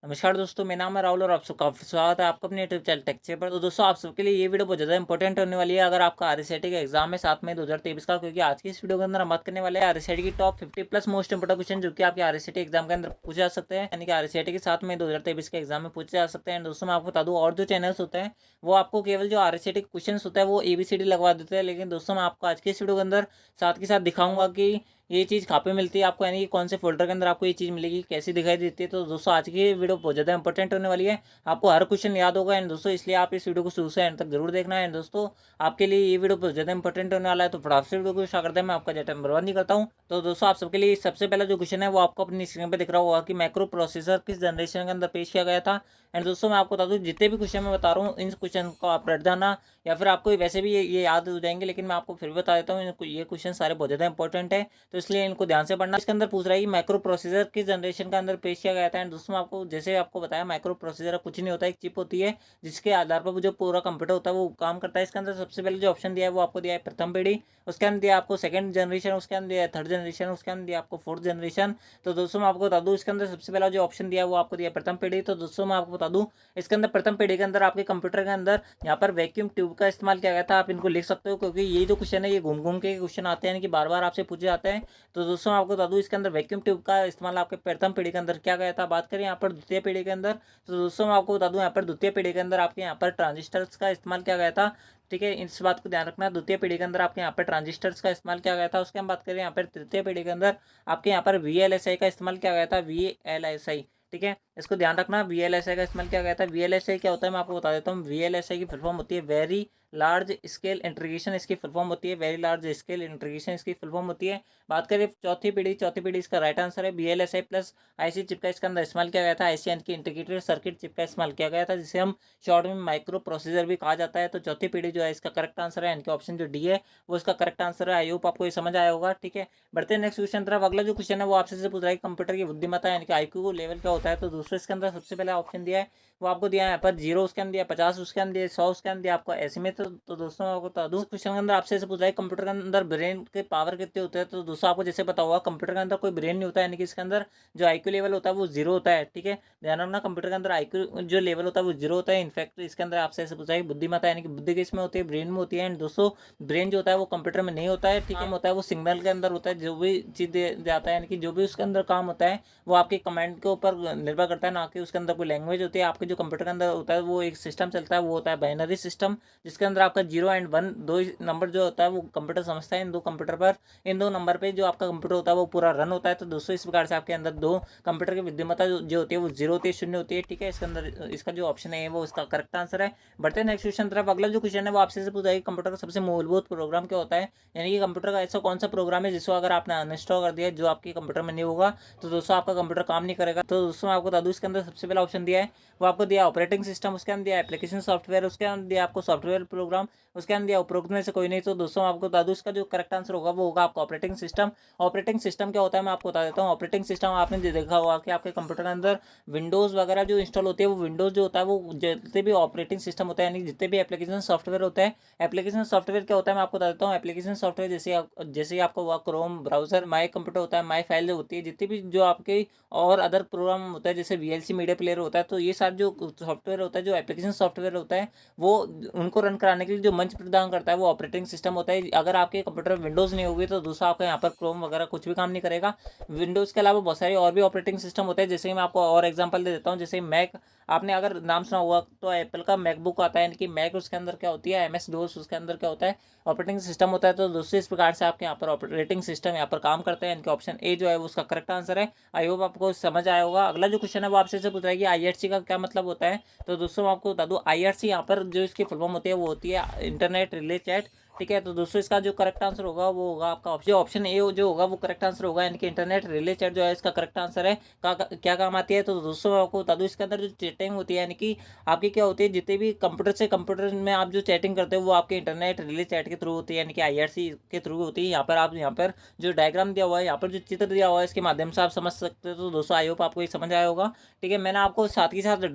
नमस्कार दोस्तों, मेरा नाम है राहुल और आप सबका फिर स्वागत है आपका अपने यूट्यूब चैनल टेक्चर पर। तो दोस्तों आप सबके लिए ये वीडियो बहुत ज़्यादा इंपॉर्टेंट होने वाली है अगर आपका आरएसआईटी का एग्जाम है 7 मई 2023 का, क्योंकि आज की इस वीडियो के अंदर हम बात करने वाले हैं आरएसआईटी की top 50 plus most important question जो कि आपके आरएसआईटी एग्जाम के अंदर पूछे जा सकते हैं, यानी कि आरएसआईटी के 7 मई 2023 के एग्जाम में पूछे जा सकते हैं। दोस्तों मैं आपको बता दूँ, और जो चैनल्स होते हैं वो आपको केवल जो आरएसआईटी के क्वेश्चन होता है वो ABCD लगवा देते हैं, लेकिन दोस्तों मैं आपको आज की इस वीडियो के अंदर साथ के साथ दिखाऊंगा कि ये चीज़ कहाँ पे मिलती है आपको, यानी कि कौन से फोल्डर के अंदर आपको ये चीज़ मिलेगी, कैसी दिखाई देती है। तो दोस्तों आज की वीडियो बहुत ज़्यादा इंपॉर्टेंट होने वाली है, आपको हर क्वेश्चन याद होगा। एंड दोस्तों इसलिए आप इस वीडियो को शुरू से एंड तक जरूर देखना है। एंड दोस्तों आपके लिए ये वीडियो बहुत ज़्यादा इंपॉर्टेंट होने वाला है, तो फटाफट से वीडियो को स्टार्ट करते हैं। मैं आपका ज़्यादा टाइम बर्बाद नहीं करता हूँ। तो दोस्तों आप सबके लिए सबसे पहला जो क्वेश्चन है वो आपको अपनी स्क्रीन पर दिख रहा होगा कि मैक्रो प्रोसेसर किस जनरेशन के अंदर पेश किया गया था। एंड दोस्तों मैं आपको बता दूँ, जितने भी क्वेश्चन मैं बता रहा हूँ इन क्वेश्चन को आप रट जाना, या फिर आपको वैसे भी ये याद हो जाएंगे, लेकिन मैं आपको फिर भी बता देता हूँ ये क्वेश्चन सारे बहुत ज़्यादा इंपॉर्टेंट है, तो इसलिए इनको ध्यान से पढ़ना। इसके अंदर पूछ रहा है कि माइक्रो प्रोसेसर किस जनरेशन के अंदर पेश किया गया था। एंड दोस्तों आपको जैसे आपको बताया, माइक्रो प्रोसेसर कुछ नहीं होता है, एक चिप होती है जिसके आधार पर जो पूरा कंप्यूटर होता है वो काम करता है। इसके अंदर सबसे पहले जो ऑप्शन दिया है वो आपको दिया है प्रथम पीढ़ी, उसके अंदर दिया आपको सेकंड जनरेशन, उसके अंदर दिया है थर्ड जनरेशन, उसके अंदर दिया आपको फोर्थ जनरेशन। तो दोस्तों मैं आपको बता दूँ, इसके अंदर सबसे पहला जो ऑप्शन दिया है वो आपको दिया प्रथम पीढ़ी। तो दोस्तों मैं आपको बता दूँ, इसके अंदर प्रथम पीढ़ी के अंदर आपके कंप्यूटर के अंदर यहाँ पर वैक्यूम ट्यूब का इस्तेमाल किया गया था। आप इनको लिख सकते हो, क्योंकि ये जो क्वेश्चन है ये घूम घूम के क्वेश्चन आते हैं कि बार बार आपसे पूछे जाते हैं। तो दोस्तों मैं आपको बता दूँ, इसके अंदर वैक्यूम ट्यूब का इस्तेमाल आपके प्रथम पीढ़ी के अंदर किया गया था। बात करें यहाँ पर द्वितीय पीढ़ी के अंदर, तो दोस्तों मैं आपको बता दूँ यहाँ पर द्वितीय पीढ़ी के अंदर आपके यहाँ पर ट्रांजिस्टर्स का इस्तेमाल किया गया था। ठीक है, इस बात को ध्यान रखना, द्वितीय पीढ़ी के अंदर आपके यहाँ पर ट्रांजिस्टर्स का इस्तेमाल किया गया था। उसके हम बात करें यहाँ पर तृतीय पीढ़ी के अंदर आपके यहाँ पर VLSI का इस्तेमाल किया गया था, VLSI। ठीक है, इसको ध्यान रखना, VLSI का इस्तेमाल किया गया था। VLSI क्या होता है मैं आपको बता देता हूँ। VLSI की फुल फॉर्म होती है वेरी लार्ज स्केल इंटीग्रेशन, इसकी फुल फॉर्म होती है वेरी लार्ज स्केल इंटीग्रेशन, इसकी फुल फॉर्म होती है। बात करें चौथी पीढ़ी इसका राइट आंसर है VLSI प्लस IC चिप का इसके अंदर इस्तेमाल किया गया था। IC यानी कि इंटीग्रेटेड सर्किट चिप का इस्तेमाल किया गया था, जिसे हम शॉर्ट में माइक्रो प्रोसेसर भी कहा जाता है। तो चौथी पीढ़ी जो है इसका करेक्ट आंसर है, यानी कि ऑप्शन जो डी है वो इसका करेक्ट आंसर है। आई होप आपको ये समझ आया होगा। ठीक है, बढ़ते हैं नेक्स्ट क्वेश्चन तरफ। अगला जो क्वेश्चन है वो आपसे से पूछ रहा है कंप्यूटर की बुद्धिमत्ता यानी कि IQ लेवल क्या होता है। तो दूसरे इसके अंदर सबसे पहला ऑप्शन दिया है वो आपको दिया है यहाँ पर 0, उसके अंदर दिया 50, उसके अंदर दिया 100, उसके अंदर दिया आपको ऐसे में। तो दोस्तों मैं आपको बता दूँ, क्वेश्चन के अंदर आपसे पूछ रहा है कंप्यूटर के अंदर ब्रेन के पावर कितने होते हैं। तो दोस्तों आपको जैसे पता होगा, कंप्यूटर के अंदर कोई ब्रेन नहीं होता है, यानी कि इसके अंदर जो IQ लेवल होता है वो 0 होता है। ठीक है, ध्यान रखना, कंप्यूटर के अंदर IQ जो लेवल होता है वो 0 होता है। इनफैक्ट इसके अंदर आपसे ऐसे पूछा है बुद्धिमत्ता यानी कि बुद्धि किसमें होती है, ब्रेन में होती है। एंड दोस्तों ब्रेन जो होता है वो कंप्यूटर में नहीं होता है, ठीक है, होता है वो सिग्नल के अंदर होता है। जो भी चीज़ जाता है, यानी कि जो भी उसके अंदर काम होता है वो आपके कमांड के ऊपर निर्भर करता है, ना कि उसके अंदर कोई लैंग्वेज होती है। आपके जो कंप्यूटर के अंदर होता है वो एक सिस्टम चलता है, वो होता है बाइनरी सिस्टम, जिसके अंदर आपका 0 एंड 1 दो नंबर जो होता है वो कंप्यूटर समझता है। इन दो कंप्यूटर पर, इन दो नंबर पर जो आपका कंप्यूटर होता है वो पूरा रन होता है। तो दोस्तों इस प्रकार से आपके अंदर दो कंप्यूटर की बुद्धिमत्ता जो होती है वो 0 होती है, 0 होती है। ठीक है, इसके अंदर इसका जो ऑप्शन है वो इसका करेक्ट आंसर है। बढ़ते हैं नेक्स्ट क्वेश्चन तरफ। अगला जो क्वेश्चन है वो आपसे पूछा है कंप्यूटर का सबसे मूलभूत प्रोग्राम क्या होता है, यानी कि कंप्यूटर का ऐसा कौन सा प्रोग्राम है जिसको अगर आपने अनइंस्टॉल कर दिया जो आपके कंप्यूटर में नहीं होगा तो दोस्तों आपका कंप्यूटर काम नहीं करेगा। तो दोस्तों मैं आपको बता दूं, इसके अंदर सबसे पहला ऑप्शन दिया है वो आपको दिया ऑपरेटिंग सिस्टम, उसके अंदर दिया एप्लीकेशन सॉफ्टवेयर, उसके अंदर दिया आपको सॉफ्टवेयर प्रोग्राम, उसके अंदर दिया उपरोक्त में से कोई नहीं। तो दोस्तों आपको बता दूं, इसका जो करेक्ट आंसर होगा वो होगा आपका ऑपरेटिंग सिस्टम। ऑपरेटिंग सिस्टम क्या होता है मैं आपको बता देता हूँ। ऑपरेटिंग सिस्टम आपने देखा होगा कि आपके कंप्यूटर के अंदर विंडोज़ वगैरह जो इंस्टॉल होती है, वो विंडोज़ जो होता है वो जितने भी ऑपरेटिंग सिस्टम होता है, यानी जितने भी एप्लीकेशन सॉफ्टवेयर होते हैं। एप्लीकेशन सॉफ्टवेयर क्या होता है मैं आपको बता देता हूँ। एप्लीकेशन सॉफ्टवेयर जैसे आपको हुआ क्रोम ब्राउजर, माई कंप्यूटर होता है, माई फाइल जो होती है, जितनी भी जो आपके और अदर प्रोग्राम होता है जैसे VLC मीडिया प्लेयर होता है। तो ये सारे जो सॉफ्टवेयर होता है, जो एप्लीकेशन सॉफ्टवेयर होता है, वो उनको रन कराने के लिए जो मंच प्रदान करता है वो ऑपरेटिंग सिस्टम होता है। अगर आपके कंप्यूटर में विंडोज़ नहीं होगी तो दूसरा आपका यहाँ पर क्रोम वगैरह कुछ भी काम नहीं करेगा। विंडोज़ के अलावा बहुत सारे और भी ऑपरेटिंग सिस्टम होते हैं, जैसे मैं आपको और एग्जांपल दे देता हूँ। जैसे मैक, आपने अगर नाम सुना हुआ तो एप्पल का मैकबुक आता है, यानी कि मैक उसके अंदर क्या होती है, MS DOS उसके अंदर क्या होता है, ऑपरेटिंग सिस्टम होता है। तो दोस्तों इस प्रकार से आपके यहाँ पर ऑपरेटिंग सिस्टम यहाँ पर काम करते हैं, यानी कि ऑप्शन ए जो है वो उसका करेक्ट आंसर है। आई होप आपको समझ आया होगा। अगला जो क्वेश्चन है वो आपसे पूछ रहा है कि IRC का क्या मतलब होता है। तो दोस्तों मैं आपको बता दूँ, IRC यहाँ पर जो इसकी फुल फॉर्म होती है वो होती है इंटरनेट रिले चैट। ठीक है, तो दोस्तों इसका जो करेक्ट आंसर होगा वो होगा आपका ऑप्शन ए जो होगा वो करेक्ट आंसर होगा, यानी कि इंटरनेट रिले चैट जो है इसका करेक्ट आंसर है। क्या काम आती है। तो दोस्तों मैं आपको बता दूँ, इसके अंदर जो चैटिंग होती है, यानी कि आपकी क्या होती है, जितने भी कंप्यूटर से कंप्यूटर में आप जो चैटिंग करते हो वो आपके इंटरनेट रिले चैट के थ्रू होती है, यानी कि IRC के थ्रू होती है। यहाँ पर जो डायग्राम दिया हुआ है, यहाँ पर जो चित्र दिया हुआ है, इसके माध्यम से आप समझ सकते हो। तो दोस्तों आई होप आपको ये समझ आया होगा। ठीक है, मैंने आपको साथ ही साथ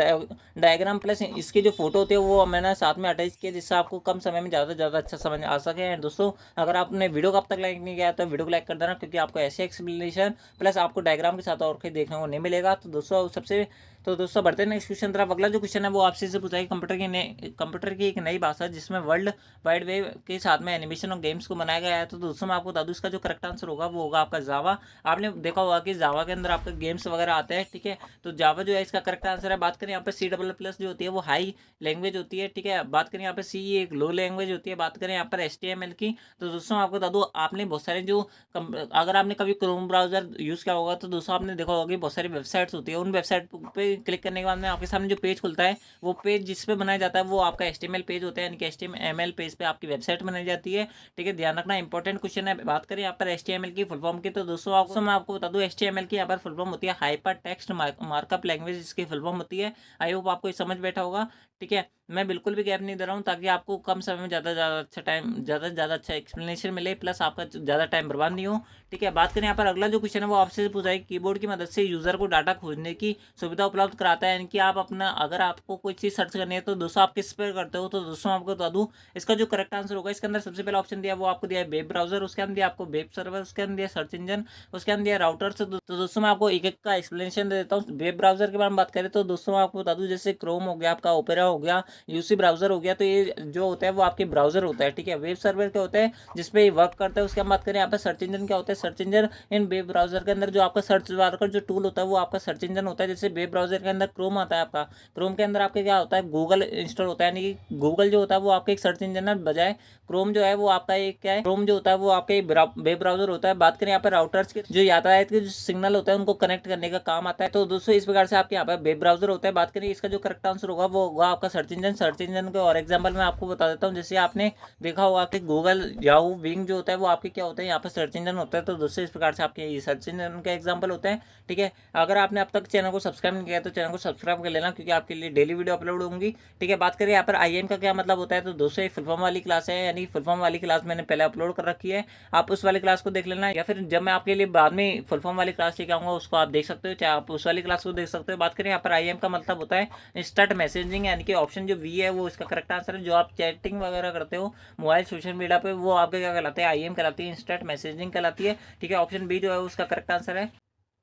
डायग्राम प्लस इसकी जो फोटो होती है वो मैंने साथ में अटैच किया, जिससे आपको कम समय में ज़्यादा से ज़्यादा अच्छा समझ आ सके। एंड दोस्तों अगर आपने वीडियो को अब तक लाइक नहीं किया तो वीडियो को लाइक कर देना, क्योंकि आपको ऐसे एक्सप्लेनेशन प्लस आपको डायग्राम के साथ और कहीं देखने को नहीं मिलेगा। तो दोस्तों सबसे तो दोस्तों बढ़ते हैं नेक्स्ट क्वेश्चन तरफ। अगला जो क्वेश्चन है वो आपसे से पूछा है कंप्यूटर की एक नई भाषा जिसमें वर्ल्ड वाइड वेब के साथ में एनिमेशन और गेम्स को बनाया गया है। तो दोस्तों मैं आपको बता दूं इसका जो करेक्ट आंसर होगा वो होगा आपका जावा। आपने देखा होगा कि जावा के अंदर आपके गेम्स वगैरह आते हैं, ठीक है। तो जावा जो है इसका करेक्ट आंसर है। बात करें यहाँ पे C++ जो होती है वो हाई लैंग्वेज होती है, ठीक है। बात करें यहाँ पे सी एक लो लैंग्वेज होती है। बात करें यहाँ पर HTML की, तो दोस्तों आपको बता दूं आपने बहुत सारे जो अगर आपने कभी क्रोम ब्राउजर यूज़ किया होगा तो दोस्तों आपने देखा होगा कि बहुत सारी वेबसाइट्स होती है। उन वेबसाइट पे क्लिक करने के बाद में आपके सामने जो पेज खुलता है वो पेज जिस पे बनाया जाता है वो आपका HTML पेज होता है, यानी कि HTML पेज पे आपकी वेबसाइट बनाई जाती है, ठीक है। ध्यान रखना इंपॉर्टेंट क्वेश्चन है। बात करें यहाँ पर HTML की फुल फॉर्म की, तो दोस्तों आपको मैं आपको बता दूं HTML की यहाँ पर फुल फॉर्म होती है हाइपर टेक्स्ट मार्कअप लैंग्वेज, इसकी फुल फॉर्म होती है। आई होप आपको ये समझ बैठा होगा, ठीक है। मैं बिल्कुल भी गैप नहीं दे रहा हूँ ताकि आपको कम समय में ज़्यादा से ज़्यादा अच्छा टाइम ज़्यादा से ज़्यादा अच्छा एक्सप्लेनेशन मिले, प्लस आपका ज़्यादा टाइम बर्बाद नहीं हो, ठीक है। बात करें यहाँ पर अगला जो क्वेश्चन है वो आपसे पूछा है कीबोर्ड की मदद से यूज़र को डाटा खोजने की सुविधा उपलब्ध कराता है, यानी कि आप अपना अगर आपको कोई चीज़ सर्च करनी है तो दोस्तों आप किस पर करते हो। तो दोस्तों आपको बता दूँ इसका जो करेक्ट आंसर होगा, इसके अंदर सबसे पहला ऑप्शन दिया वो आपको दिया है वेब ब्राउजर, उसके अंदर दिया आपको वेब सर्वर, उसके अंदर दिया सर्च इंजन, उसके अंदर दिया राउटर। तो दोस्तों मैं आपको एक एक का एक्सप्लेनेशन दे देता हूँ। वेब ब्राउजर के बारे में बात करें तो दोस्तों मैं आपको बता दूँ जैसे क्रोम हो गया, आपका ओपेरा हो गया, UC ब्राउजर हो गया, तो ये जो होता है वो आपके ब्राउजर होता है, ठीक है। वेब सर्वर क्या होता है जिसपे वर्क करता है। उसके हम बात करें यहाँ पर सर्च इंजन क्या होता है, सर्च इंजन इन वेब ब्राउजर के अंदर जो आपका सर्च बार का जो टूल होता है वो आपका सर्च इंजन होता है। जैसे वेब ब्राउजर के अंदर क्रोम आता है, आपका क्रोम के अंदर आपके क्या होता है गूगल इंस्टॉल होता है, यानी कि गूगल जो होता है वो आपका एक सर्च इंजन है, बजाय क्रोम जो है वो आपका एक क्या है, क्रोम जो होता है वो आपका वेब ब्राउजर होता है। बात करें यहाँ पर राउटर्स के जो यातायात के जो सिग्नल होता है उनको कनेक्ट करने का काम आता है। तो दोस्तों इस प्रकार से आपके यहाँ पर वेब ब्राउजर होता है। बात करें इसका जो करेक्ट आंसर होगा वो होगा आपका सर्च इंजन। सर्च इंजन के और एग्जाम्पल मैं आपको बता देता हूँ। जैसे आपने देखा होगा कि गूगल, याहू, विंग जो होता है वो आपके क्या होता है यहाँ पर सर्च इंजन होता है। तो दोस्तों इस प्रकार से आपके ये सर्च इंजन का एग्जाम्पल होता है, ठीक है। अगर आपने अब तक चैनल को सब्सक्राइब नहीं किया तो चैनल को सब्सक्राइब कर लेना, क्योंकि आपके लिए डेली वीडियो अपलोड होंगी, ठीक है। बात करें यहाँ पर IM का क्या मतलब होता है, तो दोस्तों फुल फॉर्म वाली क्लास है, यानी फुल फॉर्म वाली क्लास मैंने पहले अपलोड कर रखी है, आप उस वाली क्लास को देख लेना, या फिर जब मैं आपके लिए बाद में फुल फॉर्म वाली क्लास लेके आऊँगा उसको आप देख सकते हो, चाहे आप उस वाली क्लास को देख सकते हो। बात करें यहाँ पर IM का मतलब होता है इंस्टेंट मैसेजिंग, यानी कि ऑप्शन जो V है वो इसका करेक्ट आंसर है। जो आप चैटिंग वगैरह करते हो मोबाइल सोशल मीडिया पे वो आपके क्या कहलाते हैं, IM कहलाती है, इंस्टेंट मैसेजिंग कहलाती है, ठीक है। ऑप्शन B जो है उसका करेक्ट आंसर है।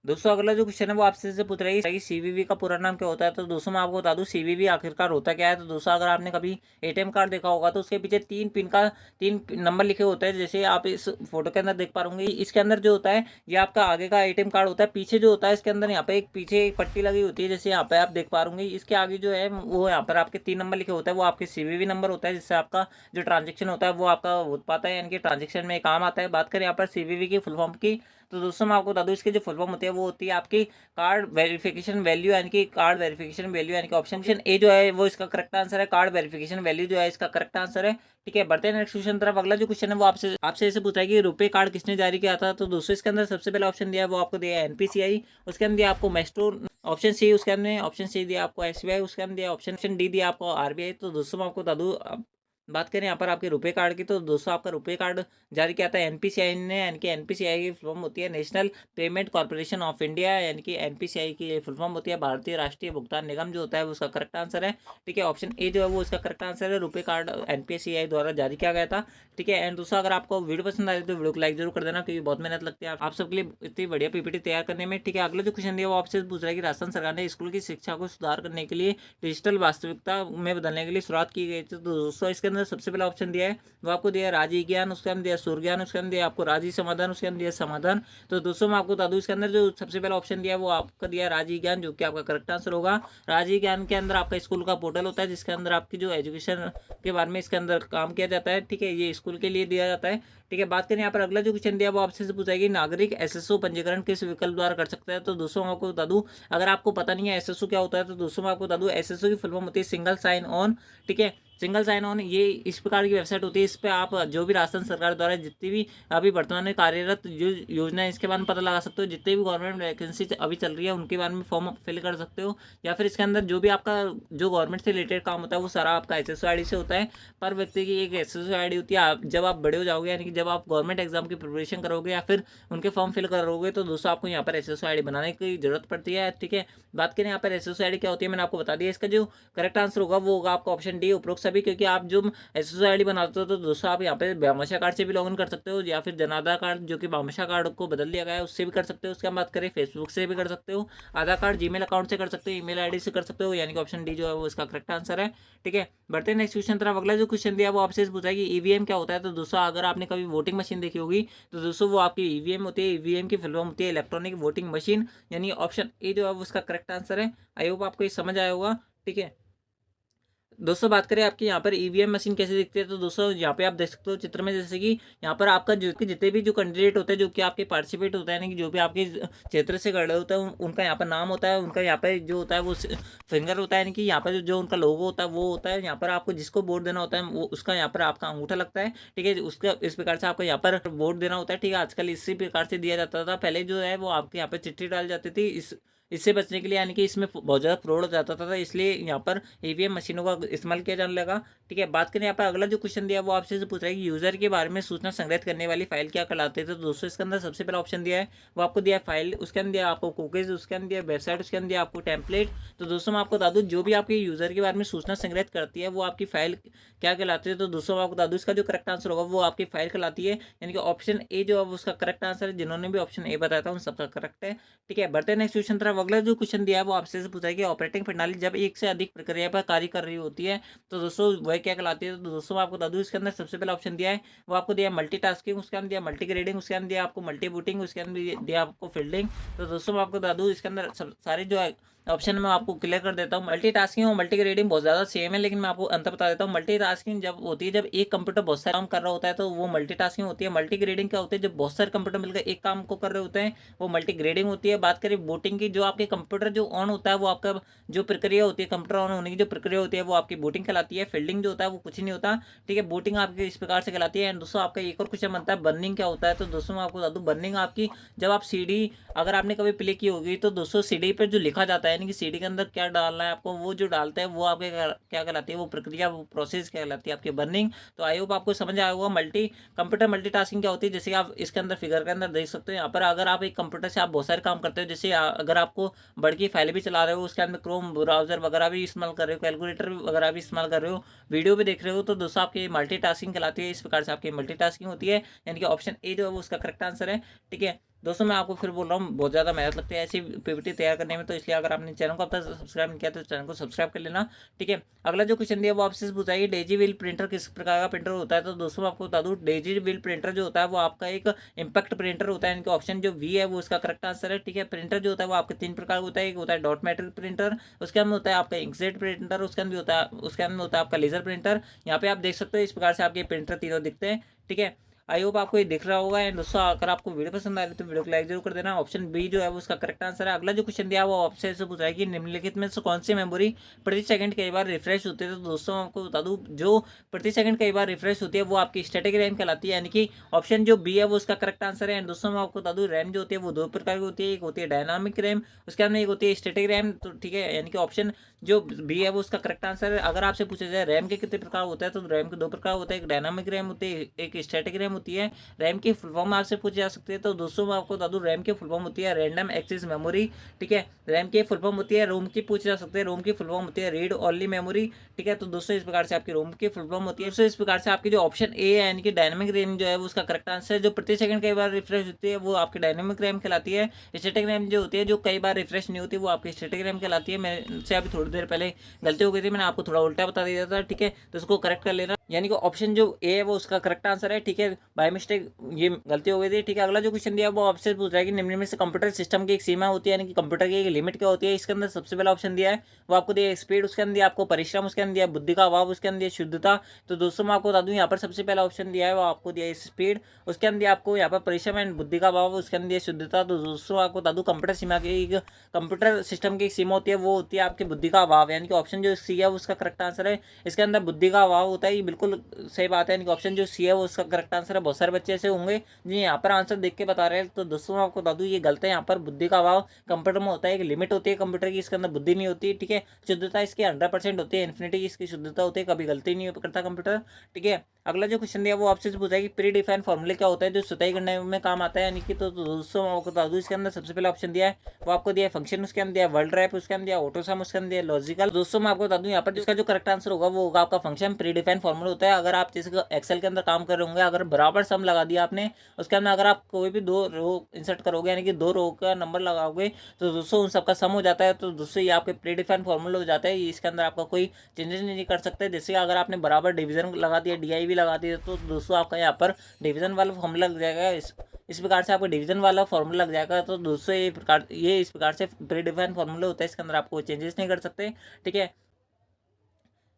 दोस्तों अगला जो क्वेश्चन है वो आपसे से पूछ रही है कि CVV का पूरा नाम क्या होता है। तो दोस्तों मैं आपको बता दूं CVV आखिरकार होता क्या है। तो दोस्तों अगर आपने कभी ATM कार्ड देखा होगा तो उसके पीछे 3 नंबर लिखे होते हैं, जैसे आप इस फोटो के अंदर देख पा होंगे। इसके अंदर जो होता है ये आपका आगे का ATM कार्ड होता है, पीछे जो होता है इसके अंदर यहाँ पे एक पीछे एक पट्टी लगी होती है, जैसे यहाँ पे आप देख पा होंगे। इसके आगे जो है वो यहाँ पर आपके 3 नंबर लिखे होता है, वो आपके CVV नंबर होता है, जिससे आपका जो ट्रांजेक्शन होता है वो आपका हो पाता है, यानी कि ट्रांजेक्शन में काम आता है। बात करें यहाँ पर CVV की फुल फॉर्म की, तो दोस्तों मैं आपको बता दूं इसकी जो फुल फॉर्म होती है वो होती है आपकी कार्ड वेरिफिकेशन वैल्यू, यानी कि कार्ड वेरिफिकेशन वैल्यू, यानी कि ऑप्शन A जो है वो इसका करेक्ट आंसर है। कार्ड वेरिफिकेशन वैल्यू जो है इसका करेक्ट आंसर है, ठीक है। बढ़ते हैं नेक्स्ट क्वेश्चन तरफ। अगला जो क्वेश्चन है वो आपसे ऐसे पूछा है कि रुपे कार्ड किसने जारी किया था। तो दोस्तों इसके अंदर सबसे पहला ऑप्शन दिया है वो आपको दिया है NPCI, उसके अंदर दिया आपको मेस्ट्रो, ऑप्शन C, उसके अंदर ऑप्शन C दिया आपको SBI, उसके अंदर दिया ऑप्शन D दिया आपको RBI। तो दोस्तों मैं आपको बता दूं बात करें यहाँ पर आपके रुपए कार्ड की, तो दोस्तों आपका रुपए कार्ड जारी किया था NPCI ने, यानी कि NPCI की फुल फॉर्म होती है national payment corporation of India, यानी कि NPCI की फुल फॉर्म होती है भारतीय राष्ट्रीय भुगतान निगम जो होता है वो उसका करेक्ट आंसर है, ठीक है। ऑप्शन A जो है वो इसका करेक्ट आंसर है। रुपए कार्ड NPCI द्वारा जारी किया गया था, ठीक है। एंड दोस्तों अगर आपको वीडियो पसंद आए तो वीडियो को लाइक जरूर कर देना, क्योंकि बहुत मेहनत लगती है आप सबके लिए इतनी बढ़िया PPT तैयार करने में, ठीक है। अगला जो क्वेश्चन दिया वो आपसे पूछ रहा है कि राजस्थान सरकार ने स्कूल की शिक्षा को सुधार करने के लिए डिजिटल वास्तविकता में बदलने के लिए शुरुआत की गई थी। तो दोस्तों इसके अंदर सबसे पहला ऑप्शन दिया है वो आपको दिया राजी ज्ञान, उसके अंदर दिया सूर्य ज्ञान, उसके अंदर दिया आपको राजी समाधान, उसके अंदर दिया समाधान। तो दोस्तों मैं आपको बता दूं इसके अंदर जो सबसे पहला ऑप्शन दिया है वो आपका दिया राजी ज्ञान, जो कि आपका करेक्ट आंसर होगा। राजी ज्ञान के अंदर आपका स्कूल का पोर्टल होता है जिसके अंदर आपकी जो एजुकेशन के बारे में इसके अंदर काम किया जाता है, ठीक है। ये स्कूल के लिए दिया जाता है, ठीक है। बात करें यहाँ पर अगला जो क्वेश्चन दिया वो आपसे पूछाएगी नागरिक SSO पंजीकरण किस विकल्प द्वारा कर सकता है। तो दोस्तों मैं आपको बता दूं अगर आपको पता नहीं है SSO क्या होता है, तो दोस्तों मैं आपको बता दूं SSO की फुल फॉर्म होती है सिंगल साइन ऑन, ठीक है। सिंगल साइन ऑन ये इस प्रकार की वेबसाइट होती है, इस पर आप जो भी राजस्थान सरकार द्वारा जितनी भी अभी वर्तमान में कार्यरत जो योजना है इसके बारे में पता लगा सकते हो। जितने भी गवर्नमेंट वैकेंसी अभी चल रही है उनके बारे में फॉर्म फिल कर सकते हो, या फिर इसके अंदर जो भी आपका जो गवर्नमेंट से रिलेटेड काम होता है वो सारा आपका SSO ID से होता है। पर व्यक्ति की एक SSO ID होती है। जब आप बड़े हो जाओगे, यानी कि जब आप गवर्नमेंट एग्जाम की प्रिपरेशन करोगे या फिर उनके फॉर्म फिल करोगे, तो दोस्तों आपको यहाँ पर SSO ID बनाने की जरूरत पड़ती है, ठीक है। बात करें यहाँ पर SSO ID क्या होती है मैंने आपको बता दिया। इसका जो करेक्ट आंसर होगा वो होगा आपका ऑप्शन D, उपरोक्त सभी, क्योंकि आप जो एसएसओ आईडी बनाते हो तो दोस्तों आप यहाँ पे भामाशाह कार्ड से भी लॉगिन कर सकते हो, या फिर जनाधार कार्ड जो कि भामाशाह कार्ड को बदल दिया गया है उससे भी कर सकते हो। उसके हम बात करें फेसबुक से भी कर सकते हो, आधार कार्ड जीमेल अकाउंट से कर सकते हो, ईमेल आईडी से कर सकते हो, यानी कि ऑप्शन डी जो है वो इसका करेक्ट आंसर है। ठीक है, बढ़ते हैं नेक्स्ट क्वेश्चन तरफ। अगला जो क्वेश्चन दिया वो आपसे पूछा है कि ईवीएम क्या होता है। तो दोस्तों अगर आपने कभी वोटिंग मशीन देखी होगी तो दोस्तों वो आपकी ईवीएम होती है। ईवीएम की फुल फॉर्म होती है इलेक्ट्रॉनिक वोटिंग मशीन, यानी ऑप्शन ए जो है वो उसका करेक्ट आंसर है। आई होप आपको ये समझ आया होगा। ठीक है दोस्तों, बात करें आपकी यहाँ पर ईवीएम मशीन कैसे दिखती है। तो दोस्तों यहाँ पे आप देख सकते हो चित्र में, जैसे कि यहाँ पर आपका जो कि जितने भी जो कैंडिडेट होते हैं जो कि आपके पार्टिसिपेट होता है, यानी कि जो भी आपके क्षेत्र से खड़े होता है उनका यहाँ पर नाम होता है, उनका यहाँ पर जो होता है वो फिंगर होता है, यानी कि यहाँ पर जो उनका लोगो होता है वो होता है। यहाँ पर आपको जिसको वोट देना होता है वो उसका यहाँ पर आपका अंगूठा लगता है। ठीक है, उसका इस प्रकार से आपको यहाँ पर वोट देना होता है। ठीक है, आजकल इसी प्रकार से दिया जाता था। पहले जो है वो आपके यहाँ पर चिट्ठी डाल जाती थी, इससे बचने के लिए, यानी कि इसमें बहुत ज़्यादा फ्रॉड हो जाता था, इसलिए यहाँ पर ईवीएम मशीनों का इस्तेमाल किया जाने लगा। ठीक है, बात करें यहाँ पर अगला जो क्वेश्चन दिया वो आपसे पूछ रहा है कि यूजर के बारे में सूचना संग्रहित करने वाली फाइल क्या कहलाते थे। तो दोस्तों इसके अंदर सबसे पहला ऑप्शन दिया है वो आपको दिया है फाइल, उसके अंदर दिया आपको कुकीज, उसके अंदर दिया वेबसाइट, उसके अंदर दिया आपको टेम्पलेट। तो दोस्तों मैं आपको बता दूँ जो भी आपके यूजर के बारे में सूचना संग्रहित करती है वो आपकी फाइल क्या कहलाती है। तो दोस्तों मैं आपको बता दूँ इसका जो करेक्ट आंसर होगा वो आपकी फाइल कहलाती है, यानी कि ऑप्शन ए जो है उसका करेक्ट आंसर है। जिन्होंने भी ऑप्शन ए बताया था उन सबका करेक्ट है। ठीक है, बढ़ते हैं नेक्स्ट क्वेश्चन तरफ। अगला जो क्वेश्चन दिया है वो आपसे पूछा है कि ऑपरेटिंग प्रणाली जब एक से अधिक प्रक्रिया पर कार्य कर रही होती है तो दोस्तों वह क्या कहलाती है। तो दोस्तों आपको बता दूं इसके अंदर सबसे पहला ऑप्शन दिया है वो आपको दिया मल्टीटास्किंग, उसके अंदर दिया मल्टी ग्रेडिंग, उसके अंदर दिया आपको मल्टी बूटिंग, उसके अंदर दिया आपको फील्डिंग। तो दोस्तों मैं आपको बता दूं इसके अंदर सारे जो है ऑप्शन में आपको क्लियर कर देता हूँ। मल्टीटास्किंग और मल्टी ग्रेडिंग बहुत ज़्यादा सेम है, लेकिन मैं आपको अंतर बता देता हूँ। मल्टीटास्किंग जब होती है जब एक कंप्यूटर बहुत सारे काम कर रहा होता है तो वो मल्टीटास्किंग होती है। मल्टी ग्रेडिंग क्या होती है जब बहुत सारे कंप्यूटर मिलकर एक काम को कर रहे होते हैं वो मल्टी ग्रेडिंग होती है। बात करें बूटिंग की, जो आपके कंप्यूटर जो ऑन होता है वो आपका जो प्रक्रिया होती है, कंप्यूटर ऑन होने की जो प्रक्रिया होती है वो आपकी बूटिंग कहलाती है। फील्डिंग जो होता है वो कुछ नहीं होता। ठीक है, बूटिंग आपकी इस प्रकार से कहलाती है। एंड दोस्तों आपका एक और क्वेश्चन बनता है बर्निंग क्या होता है। तो दोस्तों मैं आपको बता दूं बर्निंग आपकी जब आप सीडी अगर आपने कभी प्ले की होगी तो दोस्तों सीडी पर जो लिखा जाता है, यानी कि सीडी के अंदर क्या डालना है आपको, वो जो डालते हैं वो आपके क्या कहलाती है, वो प्रक्रिया वो प्रोसेस क्या कहलाती है आपकी बर्निंग। तो आई होप आपको समझ आया होगा। कंप्यूटर मल्टीटास्किंग क्या होती है, जैसे आप इसके अंदर फिगर के अंदर देख सकते हो। यहाँ पर अगर आप एक कंप्यूटर से आप बहुत सारे काम करते हो, जैसे अगर आपको बड़ी फाइल भी चला रहे हो, उसके अंदर क्रोम ब्राउजर वगैरह भी इस्तेमाल कर रहे हो, कैलकुलेटर वगैरह भी इस्तेमाल कर रहे हो, वीडियो भी देख रहे हो, तो दोस्तों आपकी मल्टीटास्किंग कहलाती है। इस प्रकार से आपकी मल्टीटास्किंग होती है, यानी कि ऑप्शन ए जो है वो उसका करेक्ट आंसर है। ठीक है दोस्तों, मैं आपको फिर बोल रहा हूँ बहुत ज़्यादा मेहनत लगती है ऐसी पीपीटी तैयार करने में, तो इसलिए अगर आपने चैनल को अब तक सब्सक्राइब नहीं किया तो चैनल को सब्सक्राइब कर लेना। ठीक है, अगला जो क्वेश्चन दिया वो आपसे पूछा है डेजी व्हील प्रिंटर किस प्रकार का प्रिंटर होता है। तो दोस्तों मैं आपको बता दूँ डेजी व्हील प्रिंटर जो होता है वो आपका एक इम्पैक्ट प्रिंटर होता है, इनका ऑप्शन जो वी है वो इसका करेक्ट आंसर है। ठीक है, प्रिंटर जो होता है वो आपके तीन प्रकार का होता है। एक होता है डॉट मैट्रिक प्रिंटर, उसके अंदर होता है आपका इंकजेट प्रिंटर, उसके अंदर होता है आपका लेजर प्रिंटर। यहाँ पे आप देख सकते हो इस प्रकार से आपके प्रिंटर तीनों दिखते हैं। ठीक है, आई होप आपको ये दिख रहा होगा। एंड दोस्तों अगर आपको वीडियो पसंद आ रही है तो वीडियो को लाइक जरूर कर देना। ऑप्शन बी जो है वो उसका करेक्ट आंसर है। अगला जो क्वेश्चन दिया वो ऑप्शन से पूछ रहा है कि निम्नलिखित में से कौन सी मेमोरी प्रति सेकंड कई बार रिफ्रेश होती है। तो दोस्तों आपको बता दूं जो प्रति सेकंड कई बार रिफ्रेश होती है वो आपकी स्टैटिक रैम कहलाती है, यानी कि ऑप्शन जो बी है वो उसका करेक्ट आंसर है। एंड दोस्तों मैं आपको बता दूं रैम जो होती है वो दो प्रकार की होती है, एक होती है डायनामिक रैम, उसके अंदर एक होती है स्टैटिक रैम। तो ठीक है, यानी कि ऑप्शन जो बी है वो उसका करेक्ट आंसर है। अगर आपसे पूछा जाए रैम के कितने प्रकार होते हैं तो रैम के दो प्रकार होते हैं, एक डायनामिक रैम होती है, एक स्टैटिक रैम होती है। रैम की फुल फॉर्म आपसे पूछी जा सकती है। तो दोस्तों मैं आपको बता दूं रैम की फुल फॉर्म होती है रैंडम एक्सेस मेमोरी। ठीक है, रैम की फुल फॉर्म होती है रोम की पूछी जा सकती है, रोम की फुल फॉर्म होती है रीड ओनली मेमोरी। ठीक है, तो दोस्तों इस प्रकार से आपकी रोम की फुल फॉर्म होती है। तो इस प्रकार से आपकी जो ऑप्शन ए है यानी कि डायनामिक रैम जो है वो उसका करेक्ट आंसर है। जो प्रति सेकंड कई बार रिफ्रेश होती है वो आपकी डायनामिक रैम कहलाती है। स्टैटिक रैम जो होती है जो कई बार रिफ्रेश नहीं होती वो आपकी स्टैटिक रैम कहलाती है। मैंने से अभी थोड़ी देर पहले गलती हो गई थी, मैंने आपको थोड़ा उल्टा बता दिया था। ठीक है, तो उसको करेक्ट कर लेना, यानी कि ऑप्शन जो ए है वो उसका करेक्ट आंसर है। ठीक है, बाय मिस्टेक ये गलती हो गई थी। ठीक है, अगला जो क्वेश्चन दिया वो आपसे पूछ रहा है कि निम्न में से कंप्यूटर सिस्टम की एक सीमा होती है, यानी कि कंप्यूटर की एक लिमिट क्या होती है। इसके अंदर सबसे पहला ऑप्शन दिया है वो आपको दिया स्पीड, उसके अंदर दिया आपको परिश्रम, उसके अंदर दिया बुद्धि का अभाव, उसके अंदर दिया शुद्धता। तो दोस्तों मैं आपको बता दूं यहाँ पर सबसे पहला ऑप्शन दिया है वो आपको दिया स्पीड, उसके अंदर दिया आपको यहाँ पर परिश्रम एंड बुद्धि का अभाव, उसके अंदर दिया शुद्धता। तो दोस्तों आपको बता दूं कंप्यूटर सीमा की कंप्यूटर सिस्टम की एक सीमा होती है वो होती है आपकी बुद्धि का अभाव, यानी कि ऑप्शन जो सी है उसका करेक्ट आंसर है। इसके अंदर बुद्धि का अभाव होता है, ये बिल्कुल सही बात है, यानी कि ऑप्शन जो सी है वो उसका करेक्ट आंसर है। बहुत सारे बच्चे ऐसे होंगे जी यहाँ पर आंसर देख के बता रहे हैं, तो दोस्तों मैं आपको बता दूँ ये गलत है। यहाँ पर बुद्धि का अभाव कंप्यूटर में होता है, एक लिमिट होती है कंप्यूटर की, इसके अंदर बुद्धि नहीं होती, ठीक है। शुद्धता इसकी 100% होती है, इन्फिनिटी इसकी शुद्धता होती है, कभी गलती नहीं करता कंप्यूटर, ठीक है। अगला जो क्वेश्चन दिया वो आपसे पूछा है कि प्री डिफाइंड फॉर्मूले क्या होता है जो सुताई करने में काम आता है, यानी कि तो दोस्तों मैं आपको बता दूँ इसके अंदर सबसे पहले ऑप्शन दिया है वो आपको दिया है फंक्शन, उसके अंदर दिया वर्ल्ड रैप, उसके अंदर दिया ऑटोसम, उसके अंदर दिया लॉजिकल। दोस्तों मैं आपको बता दूं यहाँ पर इसका जो करेक्ट आंसर होगा वो होगा आपका फंक्शन। प्री डिफाइंड फॉर्मूला होता है, अगर आप जैसे एक्सेल के अंदर काम कर रहे होंगे, अगर बराबर सम लगा दिया आपने, उसके अंदर अगर आप कोई भी 2 रो इंसर्ट करोगे, यानी कि 2 रो का नंबर लगाओगे, तो दोस्तों उन सबका सम हो जाता है, तो दोस्तों ये आपके प्री डिफाइंड फॉर्मूला हो जाता है, इसके अंदर आपका कोई चेंजेस नहीं कर सकते। जैसे अगर आपने बराबर डिवीजन लगा दिया, DI लगा दिया, तो दोस्तों आपका यहाँ पर डिवीजन वाला फॉर्मूला लग जाएगा, इस प्रकार से आपको डिवीजन वाला फॉर्मूला लग जाएगा। तो दोस्तों ये इस प्रकार से प्री डिफाइंड फॉर्मूला होता है, इसके अंदर आपको चेंजेस नहीं कर सकते, ठीक है।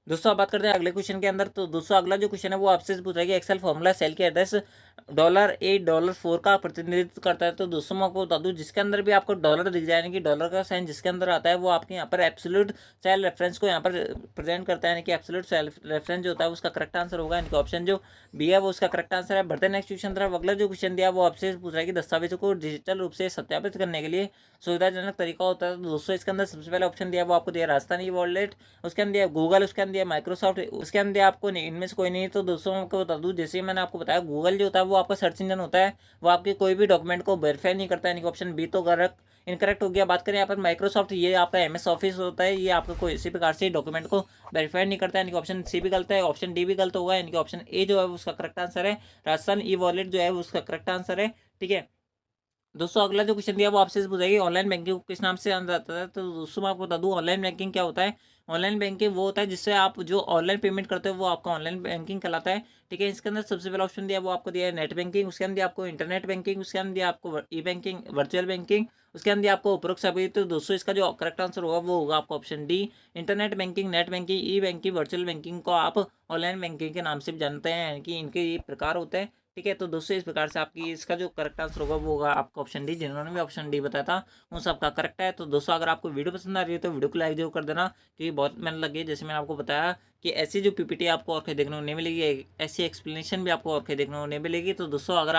दोस्तों अब बात करते हैं अगले क्वेश्चन के अंदर। तो दोस्तों अगला जो क्वेश्चन है वो आपसे पूछ रहा है कि एक्सेल फॉर्मूला सेल के एड्रेस $8 $4 का प्रतिनिधित्व करता है। तो दोस्तों मैं आपको बता दूं जिसके अंदर भी आपको डॉलर दिख जाए, यानी कि डॉलर का साइन जिसके अंदर आता है वो आपके यहाँ पर एब्सोल्यूट सेल रेफरेंस को यहाँ पर प्रेजेंट करता है, यानी कि एब्सोल्यूट सेल रेफरेंस जो होता है उसका करेक्ट आंसर होगा, यानी कि ऑप्शन जो बी है वो उसका करेक्ट आंसर है। बढ़ते नेक्स्ट क्वेश्चन तरफ। अगला जो क्वेश्चन दिया वो आपसे पूछ रहा है कि दस्तावेजों को डिजिटल रूप से सत्यापित करने के लिए सुविधाजनक तरीका होता है। तो दोस्तों इसके अंदर सबसे पहले ऑप्शन दिया वो आपको दिया राजस्थानी वॉलेट, उसके अंदर दिया गूगल, उसके अंदर दिया माइक्रोसॉफ्ट, उसके अंदर आपको इनमें से कोई नहीं। तो दोस्तों मैं आपको बता दूं जैसे मैंने आपको बताया गूगल जो होता है वो आपका सर्च इंजन होता है, वो आपके कोई भी डॉक्यूमेंट को वेरीफाई नहीं करता है, यानी कि ऑप्शन बी तो करेक्ट इनकरेक्ट हो गया। बात करें यहाँ पर माइक्रोसॉफ्ट, ये आपका MS ऑफिस होता है, ये आपका कोई इसी प्रकार से डॉक्यूमेंट को वेरीफाई नहीं करता है, यानी कि ऑप्शन सी भी गलत है, ऑप्शन डी भी गलत होगा, यानी कि ऑप्शन ए जो है उसका करेक्ट आंसर है। राजस्थान ई वॉलेट जो है उसका करेक्ट आंसर है, ठीक है। दोस्तों अगला जो क्वेश्चन दिया वो आपसे पूछेगी ऑनलाइन बैंकिंग को किस नाम से जाना जाता है। तो दोस्तों मैं आपको बता दूं ऑनलाइन बैंकिंग क्या होता है। ऑनलाइन बैंकिंग वो होता है जिससे आप जो ऑनलाइन पेमेंट करते हो वो आपका ऑनलाइन बैंकिंग कहलाता है, ठीक है। इसके अंदर सबसे पहला ऑप्शन दिया वो आपको दिया है नेट बैंकिंग, उसके अंदर आपको इंटरनेट बैंकिंग, उसके अंदर आपको ई बैंकिंग वर्चुअल बैंकिंग, उसके अंदर आपको उपरोक्त सभी। तो दोस्तों इसका जो करेक्ट आंसर होगा वो होगा आपका option D internet banking, net banking, e banking, virtual banking को आप ऑनलाइन बैंकिंग के नाम से भी जानते हैं, यानी कि इनके ये प्रकार होते हैं, ठीक है। तो दोस्तों इस प्रकार से आपकी इसका जो करेक्ट आंसर होगा वो होगा आपका ऑप्शन डी। जिन्होंने भी ऑप्शन डी बताया था उन सबका करेक्ट है। तो दोस्तों अगर आपको वीडियो पसंद आ रही है तो वीडियो को लाइक जरूर कर देना, क्योंकि बहुत मेहनत लगी है। जैसे मैंने आपको बताया कि ऐसी जो PPT आपको और कहीं देखने को नहीं मिलेगी, ऐसी एक्सप्लेनेशन भी आपको और कहीं देखने को नहीं मिलेगी। तो दोस्तों अगर